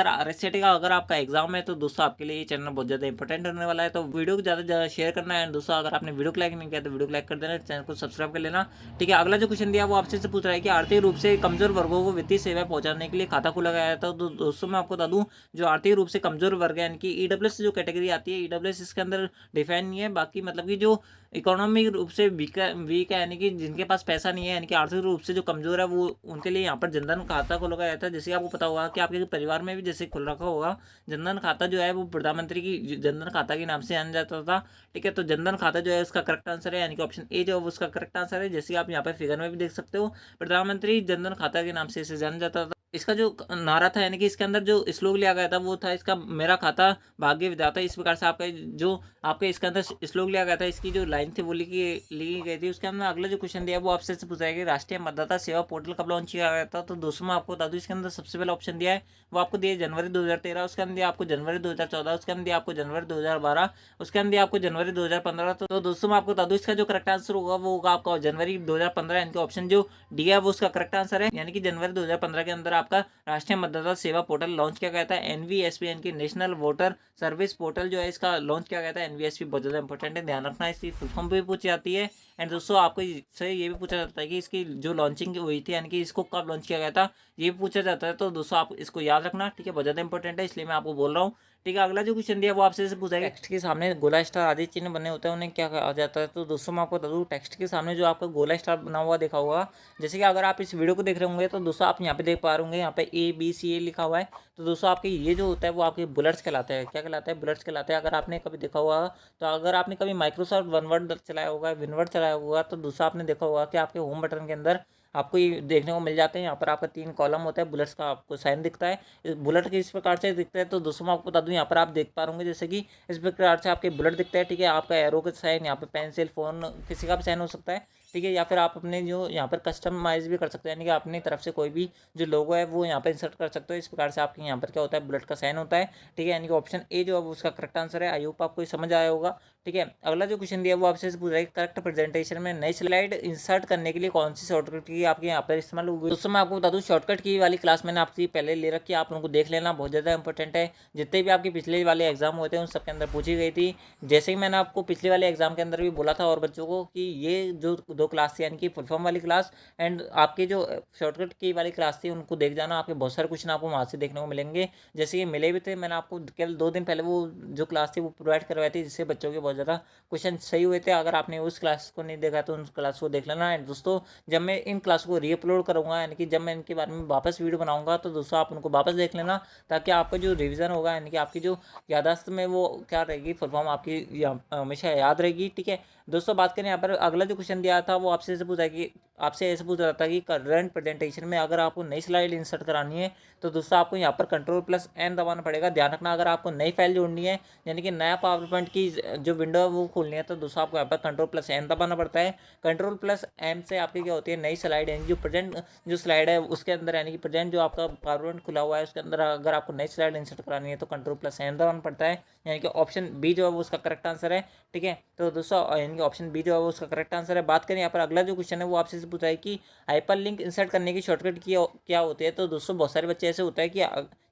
RSCT का अगर आपका एग्जाम है तो दोस्तों आपके लिए ये चैनल बहुत ज़्यादा इंपॉर्टेंट होने वाला है। तो वीडियो को ज़्यादा से ज़्यादा शेयर करना है। दोस्तों अगर आपने वीडियो को लाइक नहीं किया तो वीडियो को लाइक कर देना, चैनल को सब्सक्राइब कर लेना, ठीक है। अगला जो क्वेश्चन दिया वो आपसे पूछ रहा है कि आर्थिक रूप से कमजोर वर्गों को वित्तीय सेवा पहुंचाने के लिए खाता खोला गया था। तो दोस्तों मैं आपको बता दूं जो आर्थिक रूप से कमजोर वर्ग है, यानी कि EWS जो कैटेगरी आती है, EWS इसके अंदर डिफाइन नहीं है, बाकी मतलब कि जो इकोनॉमिक रूप से वीक है, यानी कि जिनके पास पैसा नहीं है, यानी कि आर्थिक रूप से जो कमजोर है, वो उनके लिए यहाँ पर जनधन खाता खोला गया था। जैसे आपको पता होगा कि आपके परिवार में भी जैसे खुल रखा होगा जनधन खाता जो है वो प्रधानमंत्री की जनधन खाता के नाम से जाना जाता था, ठीक है। तो जनधन खाता जो है उसका करेक्ट आंसर है, यानी कि ऑप्शन ए जो है उसका करेक्ट आंसर है। जैसे आप यहाँ पर फिगर में भी देख सकते हो प्रधानमंत्री जनधन खाता के नाम से इसे जाना जाता था। इसका जो नारा था, यानी कि इसके अंदर जो श्लोक लिया गया था वो था इसका मेरा खाता भाग्य विधाता। इस प्रकार से आपका जो आपके इसके अंदर श्लोक लिया गया था, इसकी जो लाइन थी वो लिखी गई थी। उसके अंदर अगला जो क्वेश्चन दिया वो आपसे पूछा है कि राष्ट्रीय मतदाता सेवा पोर्टल कब लॉन्च किया गया था। तो दोस्तों मैं आपको बता दूं इसके अंदर सबसे पहला ऑप्शन दिया है वो आपको दिया जनवरी 2013, उसके अंदर आपको जनवरी 2014, उसके अंदर आपको जनवरी 2012, उसके अंदर आपको जनवरी 2015। तो दोस्तों मैं आपको बता दूं इसका जो करेक्ट आंसर होगा वो होगा आपका जनवरी 2015, इनके ऑप्शन जो डी है वो उसका करेक्ट आंसर है, यानी कि जनवरी 2015 के अंदर आपका राष्ट्रीय मतदाता सेवा पोर्टल लॉन्च किया गया था। NVSP यानी कि नेशनल वोटर सर्विस पोर्टल जो है इसका लॉन्च किया गया था। NVSP बहुत ज़्यादा इंपॉर्टेंट है, ध्यान रखना, इसकी फुल फॉर्म भी पूछी जाती है। एंड दोस्तों आपको से ये भी पूछा जाता है कि इसकी जो लॉन्चिंग हुई थी, यानी कि इसको कब लॉन्च किया गया था, ये भी पूछा जाता है। तो दोस्तों आप इसको याद रखना, ठीक है, बहुत ज़्यादा इंपॉर्टेंट है, इसलिए मैं आपको बोल रहा हूँ, ठीक है। अगला जो क्वेश्चन दिया वो आपसे पूछा है टेक्स्ट के सामने गोला स्टार आदि चिन्ह बने होते हैं उन्हें क्या कहा जाता है। तो दोस्तों मैं आपको बता दूं टेक्स्ट के सामने जो आपका गोला स्टार बना हुआ देखा होगा, जैसे कि अगर आप इस वीडियो को देख रहे होंगे तो दोस्तों आप यहाँ पे देख पा रहे होंगे, यहाँ पे ABCA लिखा हुआ है। तो दोस्तों आपके ये जो होता है वो आपके बुलेट्स कहलाते हैं। क्या कहलाता है? बुलेट्स कहलाते हैं। अगर आपने कभी देखा हुआ, तो अगर आपने कभी माइक्रोसॉफ्ट वनवर्ड चलाया होगा, विनवर्ड चलाया होगा, तो दोस्तों आपने देखा होगा कि आपके होम बटन के अंदर आपको ये देखने को मिल जाते हैं। यहाँ पर आपका 3 कॉलम होता है, बुलेट्स का आपको साइन दिखता है, बुलेट के इस प्रकार से दिखता है। तो दोस्तों मैं आपको बता दूं यहाँ पर आप देख पा रहे होंगे जैसे कि इस प्रकार से आपके बुलेट दिखता है, ठीक है। आपका एरो का साइन, यहाँ पे पेंसिल, फोन, किसी का भी साइन हो सकता है, ठीक है। या फिर आप अपने जो यहाँ पर कस्टमाइज भी कर सकते हैं, यानी कि अपनी तरफ से कोई भी जो लोगो है वो यहाँ पर इंसर्ट कर सकते हो। इस प्रकार से आपके यहाँ पर क्या होता है, बुलेट का साइन होता है, ठीक है। यानी कि ऑप्शन ए जो है वो उसका करेक्ट आंसर है। आई होप आपको समझ आया होगा, ठीक है। अगला जो क्वेश्चन दिया वो आपसे पूछ रहा है करेक्ट प्रेजेंटेशन में नई स्लाइड इंसर्ट करने के लिए कौन सी शॉर्टकट की आपके यहाँ पर इस्तेमाल होगी। दोस्तों मैं आपको बता दूं शॉर्टकट की वाली क्लास मैंने आपसे पहले ले रखी है, आप उनको देख लेना, बहुत ज़्यादा इंपॉर्टेंट है। जितने भी आपके पिछले वाले एग्जाम होते हैं उन सबके अंदर पूछी गई थी। जैसे कि मैंने आपको पिछले वाले एग्जाम के अंदर भी बोला था और बच्चों को कि ये जो दो क्लास थी यानी कि फुल फॉर्म वाली क्लास एंड आपकी जो शॉर्टकट की वाली क्लास थी उनको देख जाना, आपके बहुत सारे क्वेश्चन आपको वहाँ से देखने को मिलेंगे। जैसे कि मिले भी थे, मैंने आपको केवल 2 दिन पहले वो जो क्लास थी वो प्रोवाइड करवाई थी, जिससे बच्चों के बहुत ज़्यादा क्वेश्चन सही हुए थे। अगर आपने उस क्लास को नहीं देखा तो उन क्लास को देख लेना। एंड दोस्तों जब मैं इन क्लास को रीअपलोड करूँगा यानी कि जब मैं इनके बारे में वापस वीडियो बनाऊँगा तो दोस्तों आप उनको वापस देख लेना, ताकि आपका जो रिविज़न होगा यानी कि आपकी जो याददाश्त में वो क्या रहेगी, फुल फॉर्म आपकी हमेशा याद रहेगी। ठीक है दोस्तों, बात करें यहाँ पर अगला जो क्वेश्चन दिया था वो आपसे ऐसे पूछा कि आपसे ऐसे पूछ रहा था कि करंट प्रेजेंटेशन में अगर आपको नई स्लाइड इंसर्ट करानी है तो दोस्तों आपको यहाँ पर Ctrl+N दबाना पड़ेगा। ध्यान रखना अगर आपको नई फाइल जोड़नी है यानी कि नया पावर पॉइंट की जो विंडो है वो खोलनी है तो दोस्तों आपको यहाँ पर Ctrl+N दबाना पड़ता है। Ctrl+M से आपकी क्या होती है नई स्लाइड यानी जो प्रेजेंट जो स्लाइड है उसके अंदर यानी कि प्रेजेंट जो आपका पावर पॉइंट खुला हुआ है उसके अंदर अगर आपको नई स्लाइड इंसर्ट करानी है तो Ctrl+N दबाना पड़ता है, यानी कि ऑप्शन बी जो है वो उसका करेक्ट आंसर है। ठीक है, तो दोस्तों यानी कि ऑप्शन बी जो है वो उसका करेक्ट आंसर है। बात करें यहाँ पर अगला जो क्वेश्चन है वो आपसे पूछा है कि हाइपर लिंक इंसर्ट करने की शॉर्टकट की क्या होती है। तो दोस्तों बहुत सारे बच्चे ऐसे होता है कि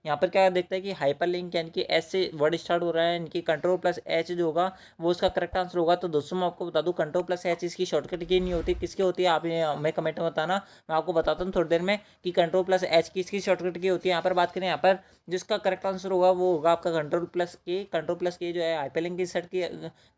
यहाँ पर क्या देखता है कि हाइपर लिंक यानी कि एस से वर्ड स्टार्ट हो रहा है, यानी कि Ctrl+H जो होगा वो उसका करेक्ट आंसर होगा। तो दोस्तों मैं आपको बता दूं Ctrl+H इसकी शॉर्टकट की नहीं होती, किसकी होती है आप हमें कमेंट में बताना, मैं आपको बताता हूँ थोड़ी देर में कि Ctrl+H किसकी शॉर्टकट की होती है। यहाँ पर बात करें यहाँ पर जिसका करेक्ट आंसर होगा वो होगा आपका Ctrl+K जो है हाइपरलिंक इंसर्ट की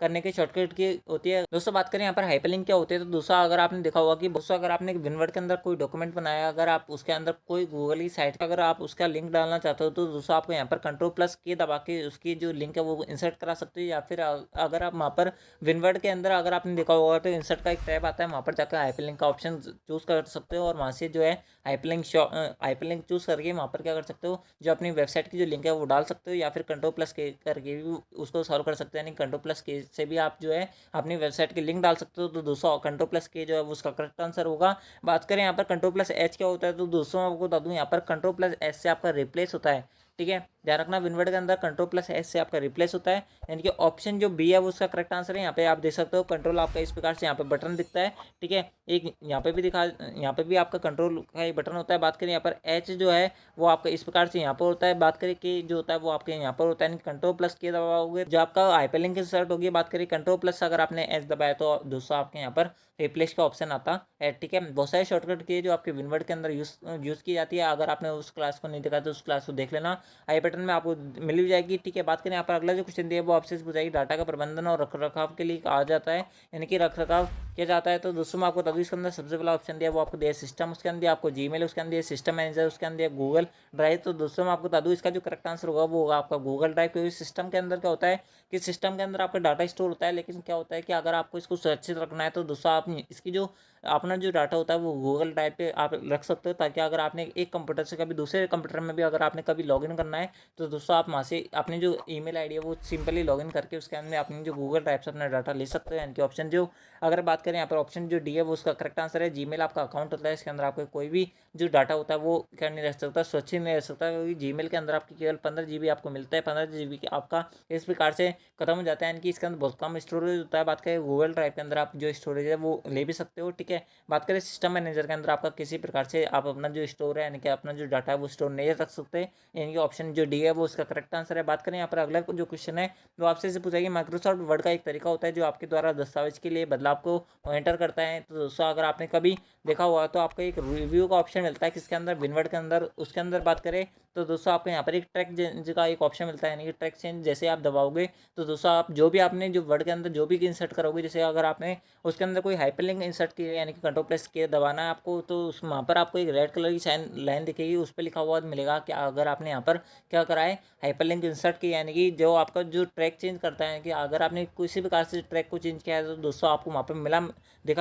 करने की शॉर्टकट की होती है। दोस्तों बात करें यहाँ पर हाइपरलिंक क्या होती है, तो दोस्तों अगर आपने देखा होगा कि दोस्तों अगर आपने विनवर्ड के अंदर कोई डॉक्यूमेंट बनाया, अगर आप उसके अंदर कोई गूगल की साइट का अगर आप उसका लिंक डालना चाहते हो तो दोस्तों आपको यहाँ पर Ctrl+K दबा के उसकी जो लिंक है वो इंसर्ट करा सकते हो। या फिर अगर आप वहाँ पर विनवर्ड के अंदर अगर आपने देखा होगा तो इंसर्ट का एक टैब आता है, वहाँ पर जाकर हाइपरलिंक का ऑप्शन चूज कर सकते हो और वहाँ से जो है हाइपरलिंक चूज करके वहाँ पर क्या कर सकते हो जो अपनी वेबसाइट की जो लिंक है वो डाल सकते हो, या फिर Ctrl+K करके भी उसको सॉल्व कर सकते हो, यानी Ctrl+K से भी आप जो है अपनी वेबसाइट की लिंक डाल सकते हो। तो दोस्तों Ctrl+K जो है वो उसका करेक्ट आंसर होगा। बात करें यहाँ पर Ctrl+H क्या होता है, तो दोस्तों आपको बता दूँ यहाँ पर Ctrl+H से आपका रिप्लेस होता है। ठीक है, ध्यान रखना विनवर्ड के अंदर Ctrl+H से आपका रिप्लेस होता है, यानी कि ऑप्शन जो बी है वो उसका करेक्ट आंसर है। यहाँ पे आप देख सकते हो कंट्रोल आपका इस प्रकार से यहाँ पे बटन दिखता है। ठीक है, एक यहाँ पे भी यहाँ पे भी आपका कंट्रोल का एक बटन होता है। बात करें यहाँ पर एच जो है वो आपका इस प्रकार से यहाँ पर होता है। बात करें के जो होता है वो आपके यहाँ पर होता है, Ctrl+K दबाओगे जो आपका हाइपरलिंक इंसर्ट होगी। बात करें Ctrl+ अगर आपने एच दबाया तो दोस्तों आपके यहाँ पर रिप्लेस का ऑप्शन आता है। ठीक है, बहुत सारे शॉर्टकट की जो आपके विनवर्ड के अंदर यूज़ की जाती है। अगर आपने उस क्लास को नहीं देखा तो उस क्लास को देख लेना, आई बटन में आपको मिल भी जाएगी। ठीक है, बात करें यहाँ पर अगला जो क्वेश्चन दिया है वो आपसे पूछाएगी डाटा का प्रबंधन और रखरखाव के लिए कहा जाता है, यानी कि रखरखाव किया जाता है। तो दोस्तों मैं आपको तभी इसके अंदर सबसे पहला ऑप्शन दिया वो आपको दिया सिस्टम, उसके अंदर आपको जीमेल, उसके अंदर सिस्टम मैनेजर, उसके अंदर गूगल ड्राइव। तो दोस्तों मैं आपको बता दूँ इसका जो करेक्ट आंसर होगा वो होगा आपका गूगल ड्राइव, क्योंकि सिस्टम के अंदर क्या होता है कि सिस्टम के अंदर आपका डाटा स्टोर होता है, लेकिन क्या होता है कि अगर आपको इसको सुरक्षित रखना है तो दोस्तों आप इसकी जो अपना जो डाटा होता है वो गूगल ड्राइव पे आप रख सकते हो, ताकि अगर आपने एक कंप्यूटर से कभी दूसरे कंप्यूटर में भी अगर आपने कभी लॉगिन करना है तो दोस्तों आप वहाँ से अपनी जो ईमेल आईडी है वो सिंपली लॉगिन करके उसके अंदर अपनी जो गूगल ड्राइव से अपना डाटा ले सकते हो। यानी कि ऑप्शन जो अगर बात करें यहाँ पर ऑप्शन जो डी है वो उसका करेक्ट आंसर है। जीमेल आपका अकाउंट होता है, इसके अंदर आपका कोई भी जो डाटा होता है वो क्या नहीं रह सकता, सुरक्षित नहीं रह सकता, क्योंकि जीमेल के अंदर आपकी केवल 15 GB आपको मिलता है। 15 GB आपका इस प्रकार से खत्म हो जाता है, यानी कि इसके अंदर बहुत कम स्टोरेज होता है। बात करें गूगल ड्राइव के अंदर आप जो स्टोरेज है वो ले भी सकते हो। ठीक है, बात करें सिस्टम मैनेजर के अंदर आपका किसी प्रकार से आप अपना जो स्टोर है यानी कि अपना जो डाटा है वो स्टोर नहीं रख सकते, यानी कि ऑप्शन जो डी है वो उसका करेक्ट आंसर है। बात करें यहाँ पर अगला जो क्वेश्चन है वो आपसे पूछा कि माइक्रोसॉफ्ट वर्ड का एक तरीका होता है जो आपके द्वारा दस्तावेज के लिए बदलाव को एंटर करता है। तो दोस्तों अगर आपने कभी देखा हुआ तो आपको एक रिव्यू का ऑप्शन मिलता है किसके अंदर विनवर्ड के अंदर, उसके अंदर बात करें तो दोस्तों आपको यहाँ पर एक ट्रैक चेंज का एक ऑप्शन मिलता है, यानी कि ट्रैक चेंज जैसे आप दबाओगे तो दोस्तों आप जो भी आपने जो वर्ड के अंदर जो भी इंसर्ट करोगे, जैसे अगर आपने उसके अंदर कोई हाइपरलिंक इंसर्ट किया यानी कि Ctrl+K दबाना है आपको, तो उस वहाँ पर आपको एक रेड कलर की साइन लाइन दिखेगी, उस पर लिखा हुआ मिलेगा कि अगर आपने यहाँ पर क्या करा है हाइपरलिंक इंसर्ट किया, यानी कि जो आपका जो ट्रैक चेंज करता है कि अगर आपने किसी प्रकार से ट्रैक को चेंज किया है तो दोस्तों आपको वहाँ पर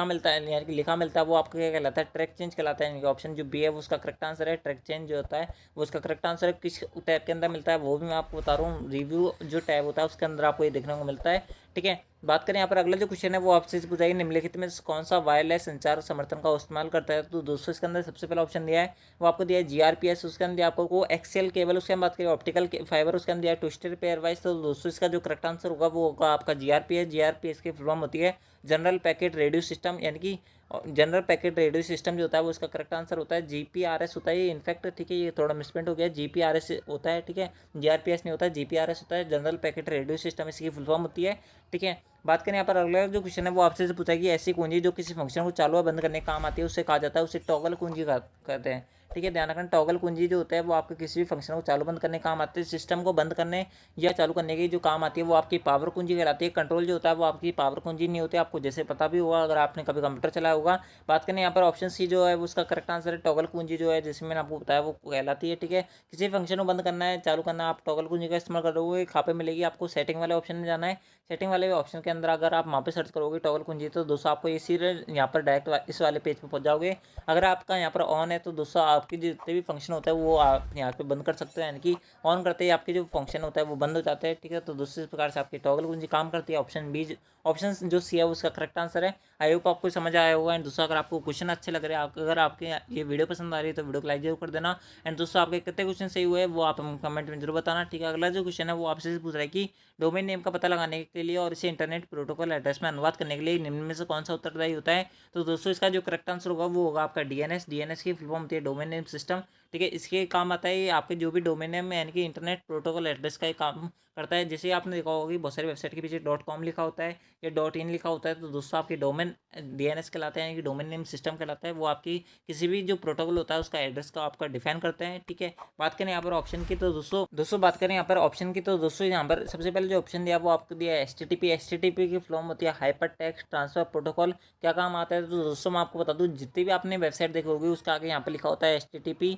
मिलता है यानी कि लिखा मिलता है, वो आपको क्या कहलाता है ट्रैक चेंज कहलाता है। यानी कि ऑप्शन जो बी है वो उसका करेक्ट आंसर है। ट्रैक चेंज जो होता है वो उसका करेक्ट आंसर है। किस टैब के अंदर मिलता है वो भी मैं आपको बता रहा हूँ, रिव्यू जो टैब होता है उसके अंदर आपको ये देखने को मिलता है। ठीक है। बात करें यहाँ पर अगला जो क्वेश्चन है वो आपसे पूछा है निम्नलिखित में कौन सा वायरलेस संचार समर्थन का इस्तेमाल करता है। तो दोस्तों इसके अंदर सबसे पहला ऑप्शन दिया है वो आपको दिया है जीआरपीएस, उसके अंदर आपको को एक्सएल केबल, उसके हम बात करें ऑप्टिकल फाइबर, उसके अंदर दिया है ट्विस्टेड पेयर वाइज। तो दोस्तों इसका जो करेक्ट आंसर होगा वो होगा आपका जीआरपीएस। जीआरपीएस की फुल फॉर्म होती है जनरल पैकेट रेडियो सिस्टम, यानी कि जनरल पैकेट रेडियो सिस्टम जो होता है वो इसका करेक्ट आंसर होता है। जीपीआरएस होता है ये इनफैक्ट, ठीक है, ये थोड़ा मिसप्रिंट हो गया, जीपीआरएस होता है, ठीक है, जीआरपीएस नहीं होता है, जीपीआरएस होता है, जनरल पैकेट रेडियो सिस्टम इसकी फुल फॉर्म होती है, ठीक है। बात करें यहाँ पर अगला जो क्वेश्चन है वो आपसे पूछा है कि ऐसी कुंजी जो किसी फंक्शन को चालू या बंद करने का काम आती है उसे कहा जाता है, उसे टॉगल कुंजी कहते हैं, ठीक है। ध्यान रखना टॉगल कुंजी जो होता है वो आपके किसी भी फंक्शन को चालू बंद करने का काम आती है, सिस्टम को बंद करने या चालू करने की जो काम आती है वो आपकी पावर कुंजी कहलाती है। कंट्रोल जो होता है वो आपकी पावर कुंजी नहीं होती, आपको जैसे पता भी होगा अगर आपने कभी कंप्यूटर चलाया होगा। बात करें यहाँ पर ऑप्शन सी जो है वो उसका करेक्ट आंसर है टॉगल कुंजी जो है, जिसमें मैंने आपको बताया वो कहलाती है, ठीक है। किसी फंक्शन को बंद करना है चालू करना है आप टॉगल कुंजी का इस्तेमाल करोगे, यहाँ पे मिलेगी आपको सेटिंग वाले ऑप्शन में जाना है। सेटिंग वाले ऑप्शन के अंदर अगर आप वहाँ पे सर्च करोगे टॉगल कुंजी तो दोस्तों आपको ये सीरियल यहाँ पर डायरेक्ट इस वाले पेज पे पहुँच जाओगे। अगर आपका यहाँ पर ऑन है तो दोस्तों आपकी जितने भी फंक्शन होता है वो आप यहाँ पे बंद कर सकते हो, यानी कि ऑन करते ही आपके जो फंक्शन होता है वो बंद हो जाता है, ठीक है। तो दोस्तों इस प्रकार से आपकी टॉगल कुंजी काम करती है। ऑप्शन बी ऑप्शन जो सी है उसका करेक्ट आंसर है। आई होप आपको समझ आया होगा। एंड दोस्तों अगर आपको क्वेश्चन अच्छे लग रहे हैं, अगर आपके ये वीडियो पसंद आ रही है तो वीडियो को लाइक जरूर कर देना। एंड दोस्तों आपके कितने क्वेश्चन सही हुए वो आप कमेंट में जरूर बताना, ठीक है। अगला जो क्वेश्चन है वो आपसे पूछ रहा है कि डोमेन नेम का पता लगाने के लिए और इसे इंटरनेट प्रोटोकॉल एड्रेस में अनुवाद करने के लिए निम्न में से कौन सा उत्तरदायी होता है। तो दोस्तों इसका जो करेक्ट आंसर होगा वो होगा आपका डीएनएस। डीएनएस की फुल फॉर्म होती है डोमेन नेम सिस्टम, ठीक है। इसके काम आता है ये आपके जो भी डोमेन नेम है यानी कि इंटरनेट प्रोटोकॉल एड्रेस का काम करता है। जैसे आपने देखा होगा कि बहुत सारी वेबसाइट के पीछे .com लिखा होता है या .in लिखा होता है, तो दोस्तों आपके डोमेन डीएनएस कहलाते हैं, यानी कि डोमेन नेम सिस्टम कहलाता है। वो आपकी किसी भी जो प्रोटोकॉल होता है उसका एड्रेस का आपका डिफाइन करते हैं, ठीक है। बात करें यहाँ पर ऑप्शन की तो दोस्तों बात करें यहाँ पर ऑप्शन की तो दोस्तों यहाँ पर सबसे पहले जो ऑप्शन दिया वो आपको दिया है एचटीटीपी। एचटीटीपी की फॉर्म होती है हाइपर टेक्स्ट ट्रांसफर प्रोटोकॉल। क्या काम आता है तो दोस्तों मैं आपको बता दूँ, जितनी भी आपने वेबसाइट देखी होगी उसका आगे यहाँ पर लिखा होता है http//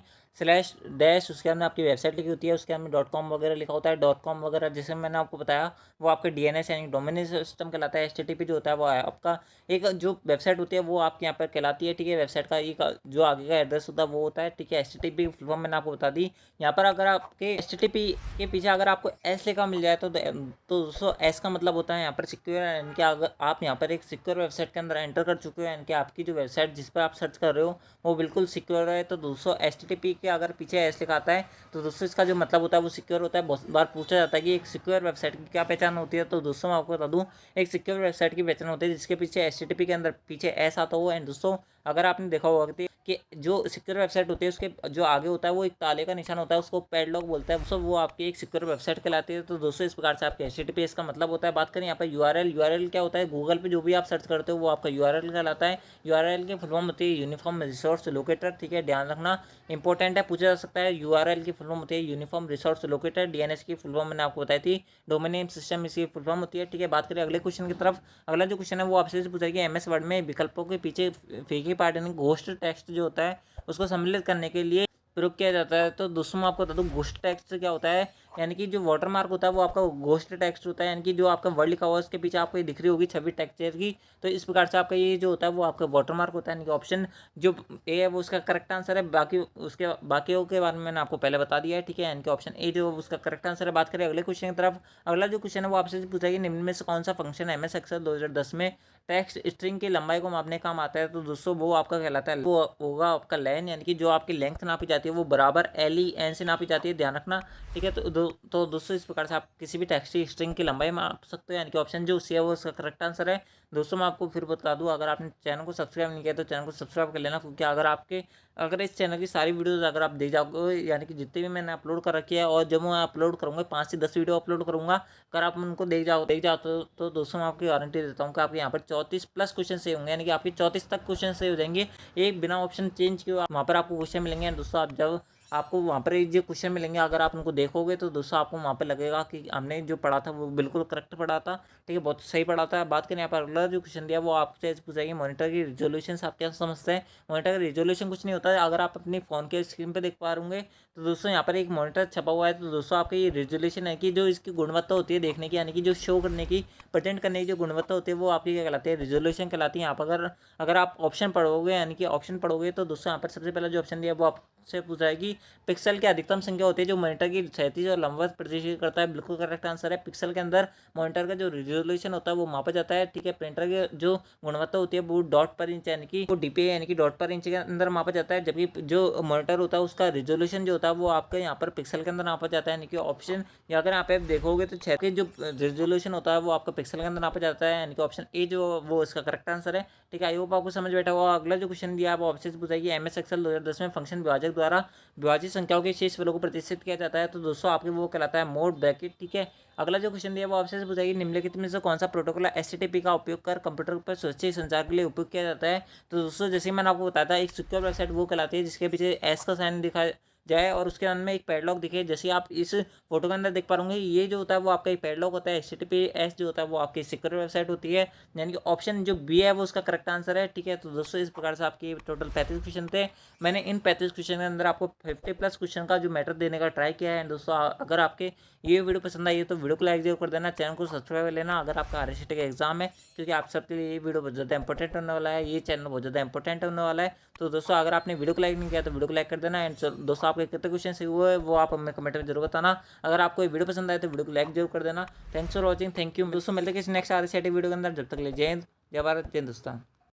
उसके अंदर आपकी वेबसाइट लिखी होती है, उसके अंदर .com वगैरह लिखा होता है। .com वगैरह जैसे मैंने आपको बताया वो आपके डीएनएस यानी डोमेन सिस्टम कहलाता है। एचटीटीपी जो होता है वो आपका एक जो वेबसाइट होती है वो आपके यहाँ पर कहलाती है, ठीक है। वेबसाइट का एक जो आगे का एड्रेस होता है वो होता है, ठीक है। एचटीटीपी फुल फॉर्म मैंने आपको बता दी। यहाँ पर अगर आपके एचटीटीपी के पीछे अगर आपको एस लिखा मिल जाए तो दोस्तों एस का मतलब होता है यहाँ पर सिक्योर, यानी कि अगर आप यहाँ पर एक सिक्योर वेबसाइट के अंदर एंटर कर चुके हो यानी कि आपकी जो वेबसाइट जिस पर आप सर्च कर रहे हो वो बिल्कुल सिक्योर है, तो दोस्तों एचटीटीपी के अगर पीछे एस लिखा आता है तो दोस्तों इसका जो मतलब होता है वो सिक्योर होता है। बहुत बार पूछा जाता है कि एक सिक्योर वेबसाइट की क्या पहचान होती है, तो दोस्तों मैं आपको बता दूं एक सिक्योर वेबसाइट की पहचान होती है जिसके पीछे एचटीटीपी के अंदर पीछे एस आता हो। एंड दोस्तों अगर आपने देखा होगा कि जो सिक्योर वेबसाइट होती है उसके जो आगे होता है वो एक ताले का निशान होता है, उसको पैडलॉक बोलते हैं, दोस्तों वो आपकी एक सिक्योर वेबसाइट कहलाती है। तो दोस्तों इस प्रकार से आपके एचटीटीपी इसका मतलब होता है। बात करें यहाँ पर यूआरएल क्या होता है, गूगल पे जो भी आप सर्च करते हो वो आपका यूआरएल कहलाता है। यूआरएल की फुल फॉर्म होती है यूनिफॉर्म रिसोर्स लोकेटर, ठीक है, ध्यान रखना इंपॉर्टेंट है, पूछा जा सकता है। यूआरएल की फुल फॉर्म होती है यूनिफॉर्म रिसोर्स लोकेटर। डीएनएस की फुल फॉर्म मैंने आपको बताई थी डोमेन नेम सिस्टम, इसकी फुल फॉर्म होती है, ठीक है। बात करें अगले क्वेश्चन की तरफ। अगला जो क्वेश्चन है वो आपसे पूछा है कि एमएस वर्ड में विकल्पों के पीछे फीकी पार्ट यानी घोस्ट टेक्स्ट जो होता है उसको सम्मिलित करने के लिए प्रयोग किया जाता है। तो दोस्तों मैं आपको बता दूं घोस्ट टेक्स्ट क्या होता है, यानी कि जो वाटरमार्क होता है वो आपका घोस्ट टेक्स्ट होता है, यानी कि जो आपका वर्ड लिखा हुआ है उसके पीछे आपको ये दिख रही होगी छवि टेक्सचर की, तो इस प्रकार से आपका ये जो होता है वो आपका वाटरमार्क होता है। यानी कि ऑप्शन जो ए है वो उसका करेक्ट आंसर है, बाकियों के बारे में मैंने आपको पहले बता दिया है, ठीक है। यानी कि ऑप्शन ए जो उसका करेक्ट आंसर है। बात करें अगले क्वेश्चन की तरफ। अगला जो क्वेश्चन है वो आपसे पूछा है कि निम्न में से कौन सा फंक्शन एमएस एक्सेल 2010 में टेक्स्ट स्ट्रिंग की लंबाई को मापने का काम आता है। तो दोस्तों वो आपका कहलाता है वो होगा आपका लेन, यानी कि जो आपकी लेंथ नापी जाती है वो बराबर LEN से नापी जाती है, ध्यान रखना, ठीक है। तो दोस्तों इस प्रकार से आप किसी भी टेक्स्ट स्ट्रिंग की लंबाई माप सकते हो, यानी कि ऑप्शन जो सी है वो उसका करेक्ट आंसर है। दोस्तों मैं आपको फिर बता दूं अगर आपने चैनल को सब्सक्राइब नहीं किया तो चैनल को सब्सक्राइब कर लेना, क्योंकि अगर इस चैनल की सारी वीडियोस अगर आप देख जाओगे यानी कि जितने भी मैंने अपलोड कर रखी है और जब मैं अपलोड करूँगा 5 से 10 वीडियो अपलोड करूँगा, अगर आप उनको देख जाओ तो दोस्तों मैं आपकी गारंटी देता हूँ कि आपके यहाँ पर 34+ क्वेश्चन सही होंगे, यानी कि आपके 34 तक क्वेश्चन सही हो जाएंगे एक बिना ऑप्शन चेंज किए वहाँ पर आपको क्वेश्चन मिलेंगे। दोस्तों आप जब आपको वहाँ पर जो क्वेश्चन मिलेंगे अगर आप उनको देखोगे तो दोस्तों आपको वहाँ पर लगेगा कि हमने जो पढ़ा था वो बिल्कुल करेक्ट पढ़ा था, ठीक है, बहुत सही पढ़ा था। बात करें यहाँ पर अगला जो क्वेश्चन दिया वो आपसे पूछेगी मॉनिटर की रिजोल्यूशन आप क्या समझते हैं। मॉनिटर का रिजोल्यूशन कुछ नहीं होता है, अगर आप अपनी फ़ोन के स्क्रीन पर देख पा होंगे तो दोस्तों यहाँ पर एक मॉनिटर छपा हुआ है, तो दोस्तों आपका ये रिजोल्यूशन है कि जो इसकी गुणवत्ता होती है देखने की, यानी कि जो शो करने की प्रेजेंट करने की जो गुणवत्ता होती है वो आपकी क्या कहलाती है, रिजोल्यूशन कहलाती है। यहाँ पर अगर आप ऑप्शन पढ़ोगे यानी कि ऑप्शन पढ़ोगे तो दोस्तों यहाँ पर सबसे पहला जो ऑप्शन दिया वो आपसे पूछ रहा है कि पिक्सल की अधिकतम संख्या होती है जो मॉनिटर की क्षैतिज और लंबवत प्रदर्शित करता है। बिल्कुल करेक्ट आंसर है। पिक्सल के अंदर मॉनिटर का जो रिजोल्यूशन होता है वो मापा जाता है, ठीक है। प्रिंटर की जो गुणवत्ता होती है वो डॉट पर इंच यानी कि वो डीपीआई यानी कि डॉट पर इंच के अंदर मापा जाता है, जबकि जो मॉनिटर होता है उसका रिजोल्यूशन जो होता है वो आपका यहाँ पर पिक्सल के अंदर मापा जाता है, यानी कि ऑप्शन, या अगर यहाँ पे आप देखोगे तो छह के जो रिजोल्यूशन होता है वो आपका पिक्सल के अंदर नापा जाता है, यानी कि ऑप्शन ए जो वो इसका करेक्ट आंसर है, ठीक है। आई होप आपको समझ बैठा होगा। अगला जो क्वेश्चन दिया आप ऑप्शन पूछाएगी एमएस एक्सेल 2010 में फंक्शन विभाजक द्वारा विभाजित संख्याओं के शेष फलों को प्रतिष्ठित किया जाता है, तो दोस्तों आपके वो कहलाता है मोड ब्रैकेट, ठीक है। अगला जो क्वेश्चन दिया वो आपसे पूछाएगी निम्नलिखित में से कौन सा प्रोटोकॉल एचटीटीपी का उपयोग कर कंप्यूटर पर सुरक्षित संचार के लिए उपयोग किया जाता है, तो दोस्तों जैसे मैंने आपको बताया था एक सिक्योर वेबसाइट वो कहलाती है जिसके पीछे एस का साइन दिखा जाए और उसके अंदर में एक पैडलॉक दिखे, जैसे आप इस फोटो के अंदर देख पा रहे ये जो होता है वो आपका एक पैडलॉक होता है। HTTPS जो होता है वो आपकी सिक्योर वेबसाइट होती है, यानी कि ऑप्शन जो बी है वो उसका करेक्ट आंसर है, ठीक है। तो दोस्तों इस प्रकार से आपके टोटल 35 क्वेश्चन थे। मैंने इन 35 क्वेश्चन के अंदर आपको 50+ क्वेश्चन का जो मैटर देने का ट्राई किया है। दोस्तों अगर आपके ये वीडियो पसंद आई है तो वीडियो को लाइक जरूर कर देना, चैनल को सब्सक्राइब कर लेना अगर आपका RSCT का एग्जाम है, क्योंकि आप सबके लिए ये वीडियो बहुत ज़्यादा इंपॉर्टेंट होने वाला है, ये चैनल बहुत ज़्यादा इंपॉर्टेंट होने वाला है। तो दोस्तों अगर आपने वीडियो को लाइक नहीं किया तो वीडियो को लाइक कर देना। एंड दोस्तों आपके कितने क्वेश्चन से हुए वो आप हमें कमेंट में जरूर बताना। अगर आपको ये वीडियो पसंद आए तो वीडियो को लाइक जरूर कर देना। Thanks for watching, thank you दोस्तों। मिलते हैं किसी नेक्स्ट RSCT वीडियो के अंदर, जब तक ले जय हिंद, जय भारत, जय हिंदुस्तान।